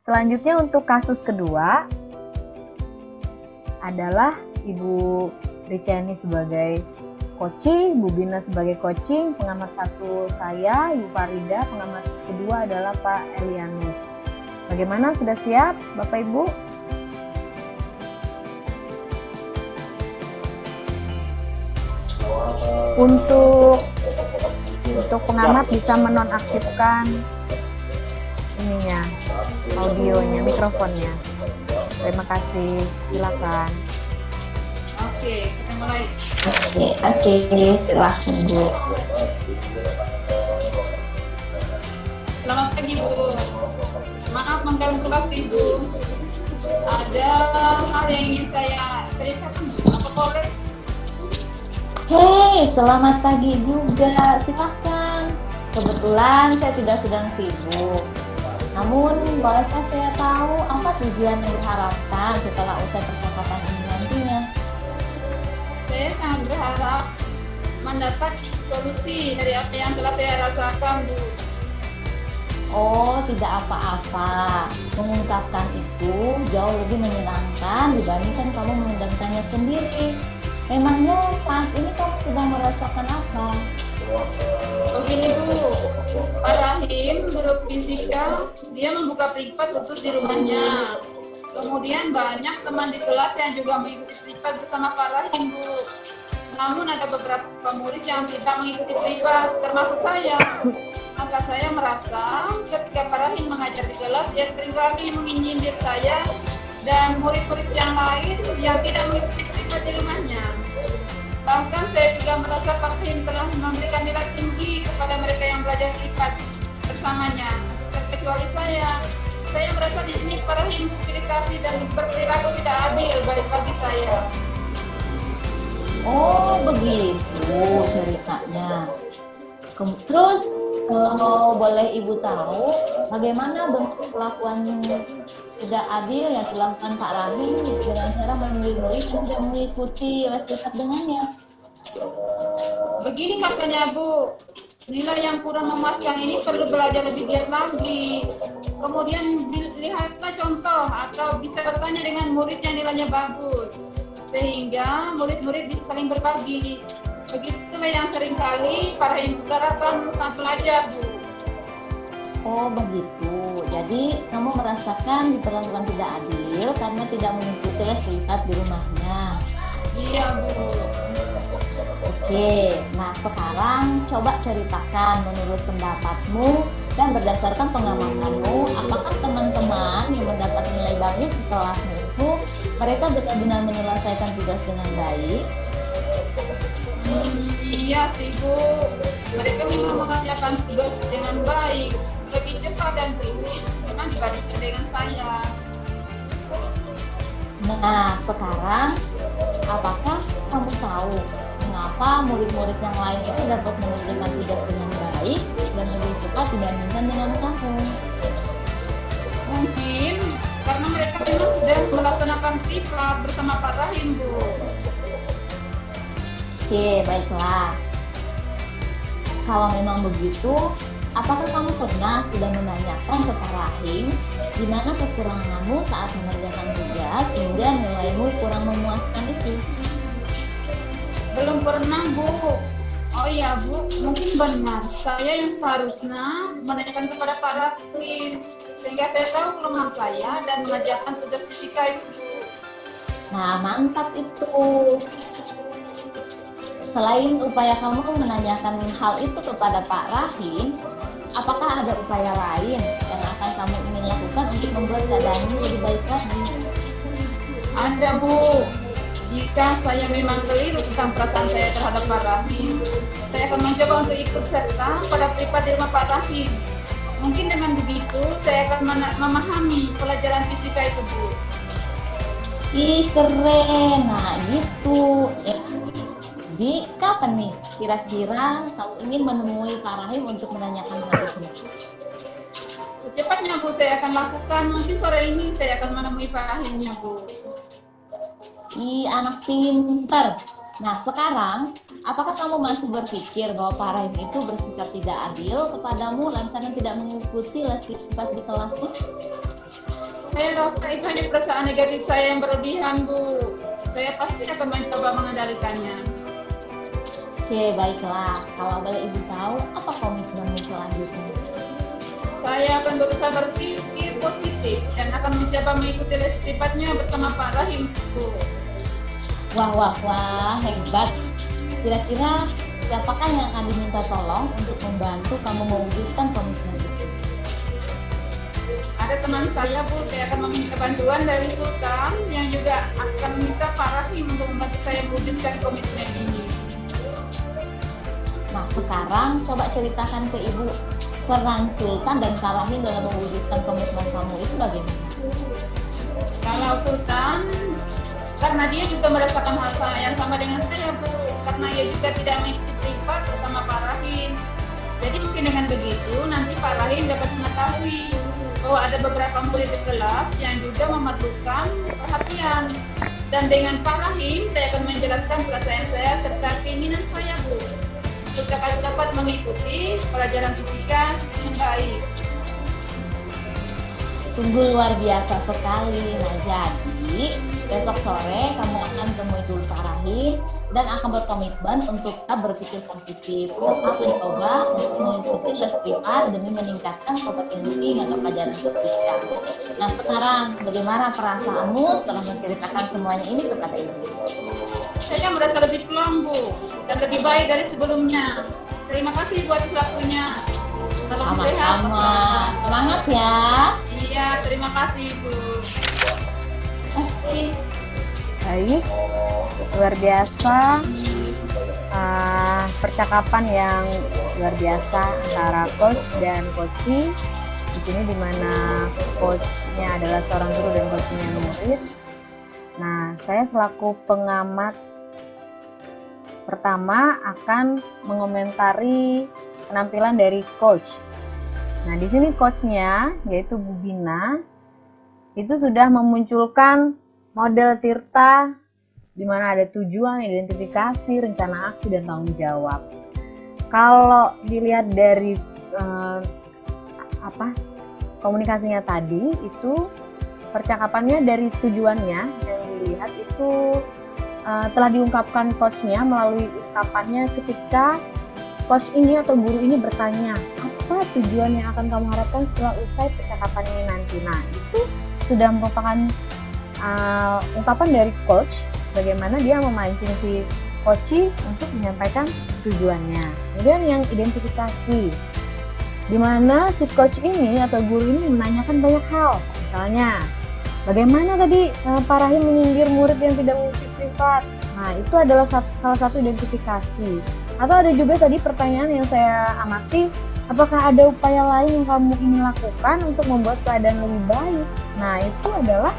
Selanjutnya untuk kasus kedua adalah Ibu Riceni sebagai coaching, Bu Bina sebagai coaching, pengamat satu saya, Ibu Farida, pengamat kedua adalah Pak Elianus. Bagaimana, sudah siap Bapak Ibu? Untuk pengamat bisa menonaktifkan ininya, audionya, mikrofonnya. Terima kasih, silakan. Oke, kita mulai. Oke, silahkan Bu. Selamat pagi Bu. Maaf mengganggu waktu Ibu. Ada hal yang ingin saya ceritakan, apa boleh? Hei, selamat pagi juga. Silahkan. Kebetulan saya tidak sedang sibuk. Namun, bolehkah saya tahu apa tujuan yang diharapkan setelah usai percakapan ini nantinya? Saya sangat berharap mendapat solusi dari apa yang telah saya rasakan Bu. Oh, tidak apa-apa. Mengungkapkan itu jauh lebih menyenangkan dibandingkan kamu memendamkannya sendiri. Memangnya saat ini kamu sedang merasakan apa? Begini Bu, Pak Rahim, guru fisika, dia membuka privat khusus di rumahnya. Kemudian banyak teman di kelas yang juga mengikuti privat bersama Pak Rahim Bu. Namun ada beberapa murid yang tidak mengikuti privat, termasuk saya. Maka saya merasa ketika Pak Rahim mengajar di kelas, ya seringkali menyindir saya dan murid-murid yang lain yang tidak mengikuti privat di rumahnya. Bahkan saya juga merasa Pak Rahim telah memberikan nilai tinggi kepada mereka yang belajar privat bersamanya, terkecuali saya. Saya merasa di sini Pak Rahim publikasi dan berperilaku tidak adil bagi saya. Oh, begitu ceritanya. Terus, kalau boleh Ibu tahu, bagaimana bentuk perlakuan tidak adil yang dilakukan Pak Rahim dengan cara menunjuk murid yang tidak mengikuti les privat dengannya? Begini katanya Bu, nilai yang kurang memuaskan ini perlu belajar lebih giat lagi. Kemudian lihatlah contoh atau bisa bertanya dengan murid yang nilainya bagus, sehingga murid-murid bisa saling berbagi. Begitulah yang seringkali Pak Rahim utarakan saat belajar Bu. Oh, begitu. Jadi kamu merasakan diperlakukan tidak adil karena tidak mengikuti les privat di rumahnya. Iya Bu. Oke, nah sekarang coba ceritakan menurut pendapatmu dan berdasarkan pengamatanmu, apakah teman-teman yang mendapat nilai bagus di kelasmu itu mereka benar-benar menyelesaikan tugas dengan baik? Iya sih Bu, mereka memang mengerjakan tugas dengan baik, lebih cepat dan kritis memang dibandingkan dengan saya. Nah, sekarang apakah kamu tahu mengapa murid-murid yang lain itu dapat mengerjakan tugas dengan baik dan lebih cepat dibandingkan dengan kamu? Mungkin karena mereka memang sudah melaksanakan privat bersama Pak Rahim Bu. Oke, baiklah. Kalau memang begitu, apakah kamu pernah sudah menanyakan ke Pak Rahim di mana kekuranganmu saat mengerjakan tugas hingga nilaimu kurang memuaskan itu? Belum pernah Bu. Oh iya Bu, mungkin benar. Saya yang seharusnya menanyakan kepada Pak Rahim sehingga saya tahu kelemahan saya dan mengerjakan tugas fisika itu Bu. Nah, mantap itu. Selain upaya kamu menanyakan hal itu kepada Pak Rahim, apakah ada upaya lain yang akan kamu ingin lakukan untuk membuat keadaanmu lebih baik lagi? Ada Bu. Jika saya memang keliru tentang perasaan saya terhadap Pak Rahim, saya akan mencoba untuk ikut serta pada privat di rumah Pak Rahim. Mungkin dengan begitu saya akan memahami pelajaran fisika itu Bu. Ih, keren. Nah, gitu. Di kapan nih kira-kira kamu ingin menemui Pak Rahim untuk menanyakan hal itu? Secepatnya Bu, saya akan lakukan. Mungkin sore ini saya akan menemui Pak Rahimnya Bu. Ih, anak pintar. Nah, sekarang apakah kamu masih berpikir bahwa Pak Rahim itu bersikap tidak adil kepadamu lantaran tidak mengikuti les privat di kelasnya? Saya rasa itu hanya perasaan negatif saya yang berlebihan, Bu. Saya pasti akan mencoba mengendalikannya. Oke, baiklah. Kalau boleh Ibu tahu, apa komitmenmu selanjutnya? Saya akan berusaha berpikir positif dan akan mencoba mengikuti les privatnya bersama Pak Rahim, Bu. Wah, hebat. Kira-kira siapakah yang akan diminta tolong untuk membantu kamu mewujudkan komitmen itu? Ada teman saya, Bu. Saya akan meminta bantuan dari Sultan yang juga akan minta Pak Rahim untuk membantu saya mewujudkan komitmen ini. Nah, sekarang coba ceritakan ke Ibu peran Sultan dan Kak Rahim dalam mewujudkan komitmen kamu itu bagaimana? Kalau Sultan, karena dia juga merasakan hal yang sama dengan saya, Bu. Karena ia juga tidak mengikuti privat bersama Pak Rahim. Jadi mungkin dengan begitu nanti Pak Rahim dapat mengetahui bahwa ada beberapa murid di kelas yang juga memerlukan perhatian. Dan dengan Pak Rahim, saya akan menjelaskan perasaan saya serta keinginan saya, Bu, untuk dapat mengikuti pelajaran fisika dengan baik. Sungguh luar biasa sekali. Nah, jadi besok sore kamu akan temui dulu Pak Rahim dan akan berkomitmen untuk tetap berpikir positif serta mencoba untuk mengikuti les privat demi meningkatkan kompetensi mata pelajaran fisika. Nah, sekarang bagaimana perasaanmu setelah menceritakan semuanya ini kepada Ibu? Saya merasa lebih plong, Bu, dan lebih baik dari sebelumnya. Terima kasih buat waktunya. Salam sehat. Sama-sama. Semangat ya. Iya, terima kasih, Bu. Oke. Baik, luar biasa. Percakapan yang luar biasa antara coach dan coachee. Di sini dimana coachnya adalah seorang guru dan coachnya murid. Nah, saya selaku pengamat pertama akan mengomentari penampilan dari coach. Nah, di sini coachnya yaitu Bu Gina itu sudah memunculkan model Tirta di mana ada tujuan, identifikasi, rencana aksi, dan tanggung jawab. Kalau dilihat dari komunikasinya tadi, itu percakapannya dari tujuannya yang dilihat itu telah diungkapkan coachnya melalui ungkapannya ketika coach ini atau guru ini bertanya, apa tujuan yang akan kamu harapkan setelah usai percakapan ini nanti. Nah, itu sudah merupakan ungkapan dari coach bagaimana dia memancing si coachee untuk menyampaikan tujuannya. Kemudian yang identifikasi, di mana si coach ini atau guru ini menanyakan banyak hal. Misalnya, bagaimana tadi Pak Rahim menyindir murid yang tidak mengikuti privat. Nah, itu adalah salah satu identifikasi. Atau ada juga tadi pertanyaan yang saya amati, apakah ada upaya lain yang kamu ingin lakukan untuk membuat keadaan lebih baik? Nah, itu adalah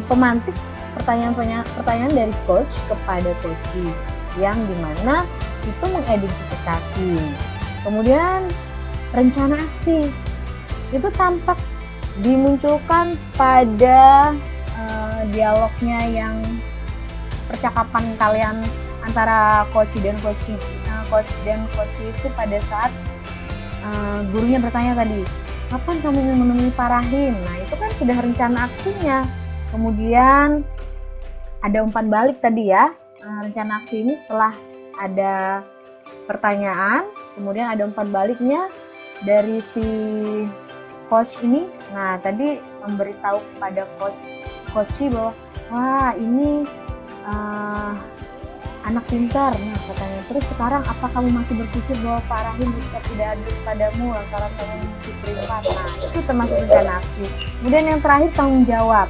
pemantik pertanyaan dari coach kepada coachee yang dimana itu mengidentifikasi. Kemudian rencana aksi itu tampak dimunculkan pada dialognya yang percakapan kalian antara coach dan coachee itu pada saat gurunya bertanya tadi, kapan kamu ingin menemui Pak Rahim? Nah, itu kan sudah rencana aksinya. Kemudian ada umpan balik tadi ya, rencana aksi ini setelah ada pertanyaan, kemudian ada umpan baliknya dari si coach ini. Nah, tadi memberitahu kepada coachee bahwa wah, ini anak pintar. Nah, katanya, terus sekarang apa kamu masih berpikir bahwa Pak Rahim bersikap tidak adil padamu lantaran kamu mengikuti privat? Nah, itu termasuk rencana aksi. Kemudian yang terakhir, tanggung jawab.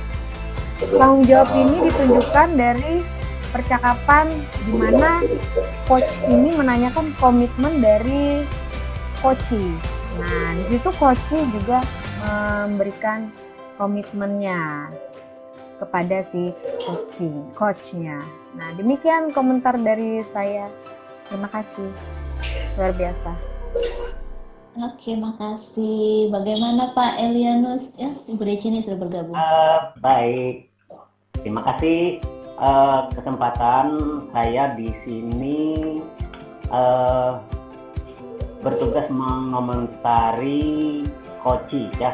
Tanggung jawab ini ditunjukkan dari percakapan di mana coach ini menanyakan komitmen dari coachee. Nah, di situ coachee juga memberikan komitmennya kepada si coachnya. Nah, demikian komentar dari saya. Terima kasih. Luar biasa. Oke, makasih. Bagaimana Pak Elianus? Ya, Ibu Reci ini sudah bergabung. Baik. Terima kasih kesempatan saya di sini bertugas mengomentari coachee ya.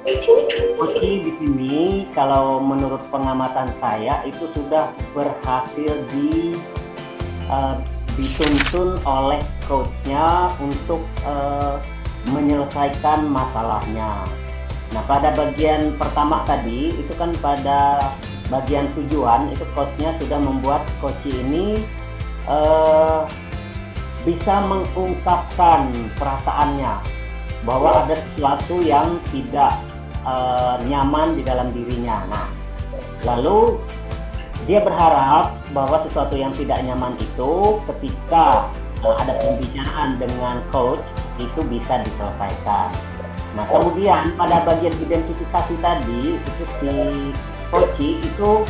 Coach di sini kalau menurut pengamatan saya itu sudah berhasil dituntun oleh coachnya untuk menyelesaikan masalahnya. Nah, pada bagian pertama tadi itu kan pada bagian tujuan itu coachnya sudah membuat coach ini bisa mengungkapkan perasaannya bahwa ada sesuatu yang tidak nyaman di dalam dirinya. Nah, lalu dia berharap bahwa sesuatu yang tidak nyaman itu ketika ada pembicaraan dengan coach itu bisa diselesaikan. Nah, kemudian pada bagian identifikasi tadi itu si coach itu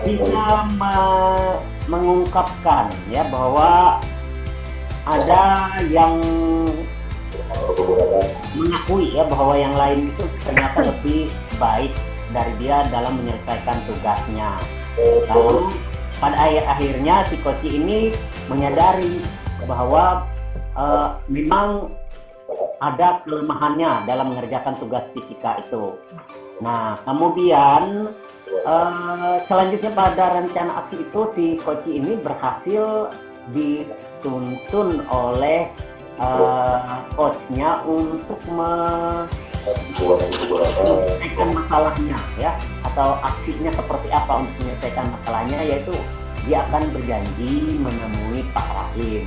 bisa mengungkapkan ya bahwa ada yang mengakui ya bahwa yang lain itu ternyata lebih baik dari dia dalam menyelesaikan tugasnya. Lalu pada akhirnya si coach ini menyadari bahwa memang ada kelemahannya dalam mengerjakan tugas fisika itu. Nah, kemudian selanjutnya pada rencana aksi itu si coach ini berhasil dituntun oleh coachnya untuk menyelesaikan masalahnya ya, atau aksinya seperti apa untuk menyelesaikan masalahnya, yaitu dia akan berjanji menemui Pak Rahim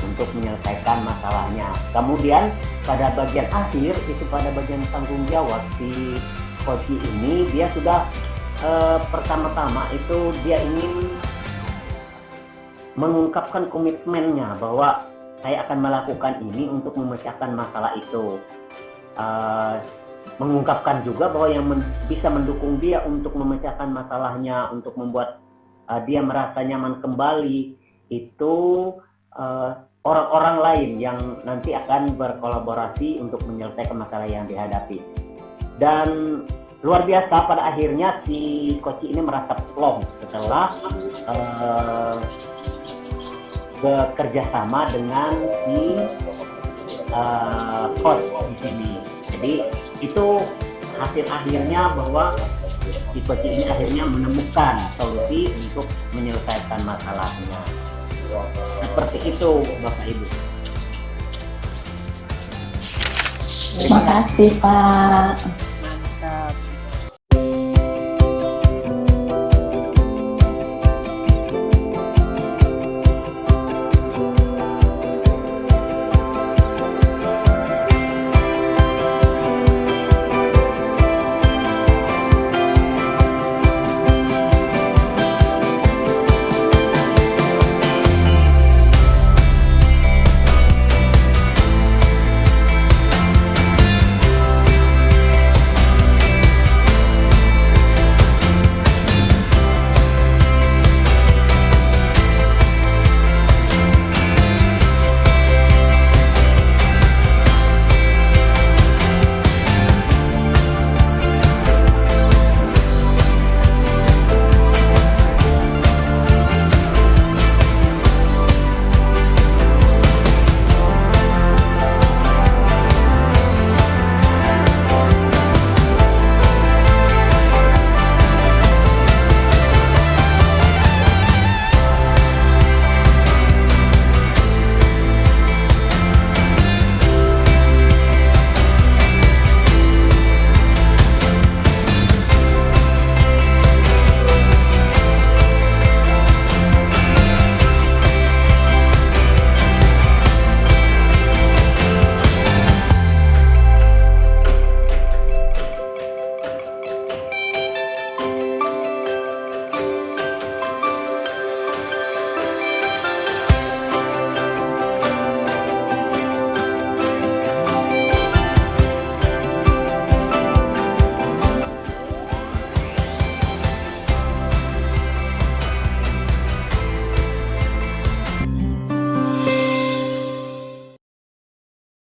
untuk menyelesaikan masalahnya. Kemudian pada bagian akhir itu pada bagian tanggung jawab si coach ini dia sudah pertama-tama itu dia ingin mengungkapkan komitmennya bahwa saya akan melakukan ini untuk memecahkan masalah itu. Mengungkapkan juga bahwa yang bisa mendukung dia untuk memecahkan masalahnya, untuk membuat dia merasa nyaman kembali itu orang-orang lain yang nanti akan berkolaborasi untuk menyelesaikan masalah yang dihadapi. Dan luar biasa pada akhirnya si coach ini merasa plong setelah bekerja sama dengan si coach di sini. Jadi itu hasil akhirnya bahwa si coach ini akhirnya menemukan solusi untuk menyelesaikan masalahnya. Seperti itu Bapak Ibu. Terima kasih Pak.